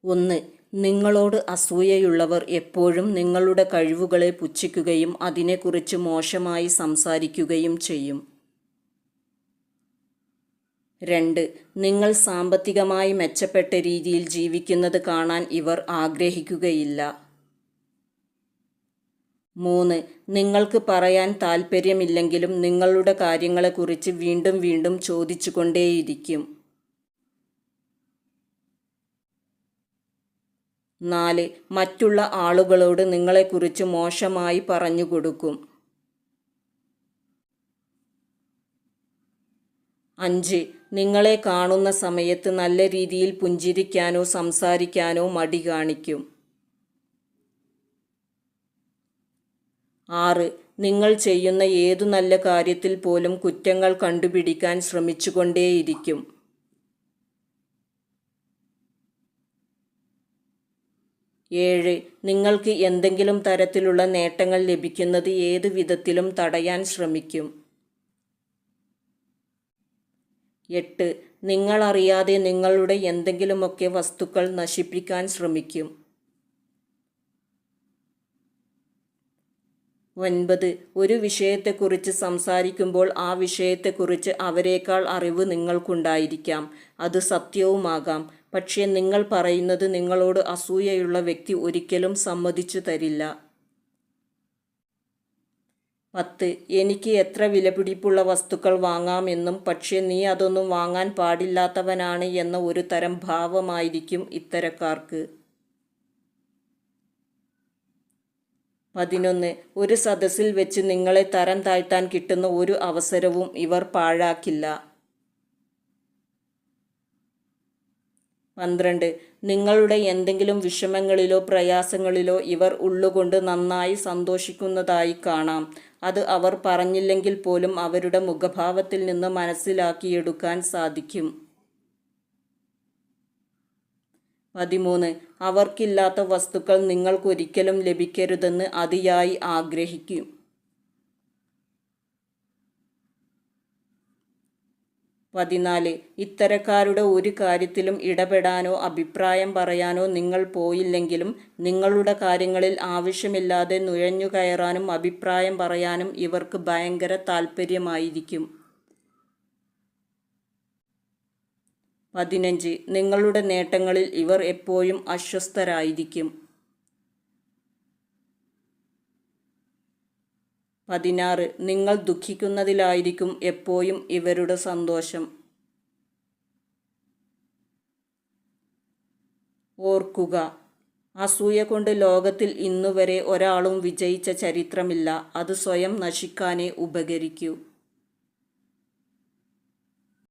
1. നിങ്ങളോട് അസൂയയുള്ളവർ എപ്പോഴും നിങ്ങളുടെ കഴിവുകളെ പുച്ഛിക്കുകയും അതിനെക്കുറിച്ച് മോശമായി സംസാരിക്കുകയും ചെയ്യും. 2. നിങ്ങൾ സാമ്പത്തികമായി മെച്ചപ്പെട്ട രീതിയിൽ ജീവിക്കുന്നത് കാണാൻ ഇവർ ആഗ്രഹിക്കുകയില്ല. 3. നിങ്ങൾക്ക് പറയാൻ താൽപ്പര്യമില്ലെങ്കിലും നിങ്ങളുടെ കാര്യങ്ങളെക്കുറിച്ച് വീണ്ടും വീണ്ടും ചോദിച്ചുകൊണ്ടേയിരിക്കും. 4. മറ്റുള്ള ആളുകളോട് നിങ്ങളെക്കുറിച്ച് മോശമായി പറഞ്ഞുകൊടുക്കും. 5. നിങ്ങളെ കാണുന്ന സമയത്ത് നല്ല രീതിയിൽ പുഞ്ചിരിക്കാനോ സംസാരിക്കാനോ മടി കാണിക്കും. 6. നിങ്ങൾ ചെയ്യുന്ന ഏതു നല്ല കാര്യത്തിൽ പോലും കുറ്റങ്ങൾ കണ്ടുപിടിക്കാൻ ശ്രമിച്ചുകൊണ്ടേയിരിക്കും. 7. നിങ്ങൾക്ക് എന്തെങ്കിലും തരത്തിലുള്ള നേട്ടങ്ങൾ ലഭിക്കുന്നത് ഏത് വിധത്തിലും തടയാൻ ശ്രമിക്കും. 8. നിങ്ങളറിയാതെ നിങ്ങളുടെ എന്തെങ്കിലുമൊക്കെ വസ്തുക്കൾ നശിപ്പിക്കാൻ ശ്രമിക്കും. 9. ഒരു വിഷയത്തെക്കുറിച്ച് സംസാരിക്കുമ്പോൾ ആ വിഷയത്തെക്കുറിച്ച് അവരേക്കാൾ അറിവ് നിങ്ങൾക്കുണ്ടായിരിക്കാം. അത് സത്യവുമാകാം. പക്ഷേ നിങ്ങൾ പറയുന്നത് നിങ്ങളോട് അസൂയയുള്ള വ്യക്തി ഒരിക്കലും സമ്മതിച്ചു തരില്ല. 10. എനിക്ക് എത്ര വിലപിടിപ്പുള്ള വസ്തുക്കൾ വാങ്ങാമെന്നും പക്ഷേ നീ അതൊന്നും വാങ്ങാൻ പാടില്ലാത്തവനാണ് എന്ന ഒരു തരം ഭാവമായിരിക്കും ഇത്തരക്കാർക്ക്. 11. ഒരു സദസ്സിൽ വെച്ച് നിങ്ങളെ തരം താഴ്ത്താൻ കിട്ടുന്ന ഒരു അവസരവും ഇവർ പാഴാക്കില്ല. 12. നിങ്ങളുടെ എന്തെങ്കിലും വിഷമങ്ങളിലോ പ്രയാസങ്ങളിലോ ഇവർ ഉള്ളുകൊണ്ട് നന്നായി സന്തോഷിക്കുന്നതായി കാണാം. അത് അവർ പറഞ്ഞില്ലെങ്കിൽ പോലും അവരുടെ മുഖഭാവത്തിൽ നിന്ന് മനസ്സിലാക്കിയെടുക്കാൻ സാധിക്കും. 13. അവർക്കില്ലാത്ത വസ്തുക്കൾ നിങ്ങൾക്കൊരിക്കലും ലഭിക്കരുതെന്ന് അതിയായി ആഗ്രഹിക്കും. 14. ഇത്തരക്കാരുടെ ഒരു കാര്യത്തിലും ഇടപെടാനോ അഭിപ്രായം പറയാനോ നിങ്ങൾ പോയില്ലെങ്കിലും നിങ്ങളുടെ കാര്യങ്ങളിൽ ആവശ്യമില്ലാതെ നുഴഞ്ഞുകയറാനും അഭിപ്രായം പറയാനും ഇവർക്ക് ഭയങ്കര താൽപ്പര്യമായിരിക്കും. 15. നിങ്ങളുടെ നേട്ടങ്ങളിൽ ഇവർ എപ്പോഴും അസ്വസ്ഥരായിരിക്കും. 16. നിങ്ങൾ ദുഃഖിക്കുന്നതിലായിരിക്കും എപ്പോഴും ഇവരുടെ സന്തോഷം. ഓർക്കുക, അസൂയ കൊണ്ട് ലോകത്തിൽ ഇന്നുവരെ ഒരാളും വിജയിച്ച ചരിത്രമില്ല. അത് സ്വയം നശിക്കാനേ ഉപകരിക്കൂ.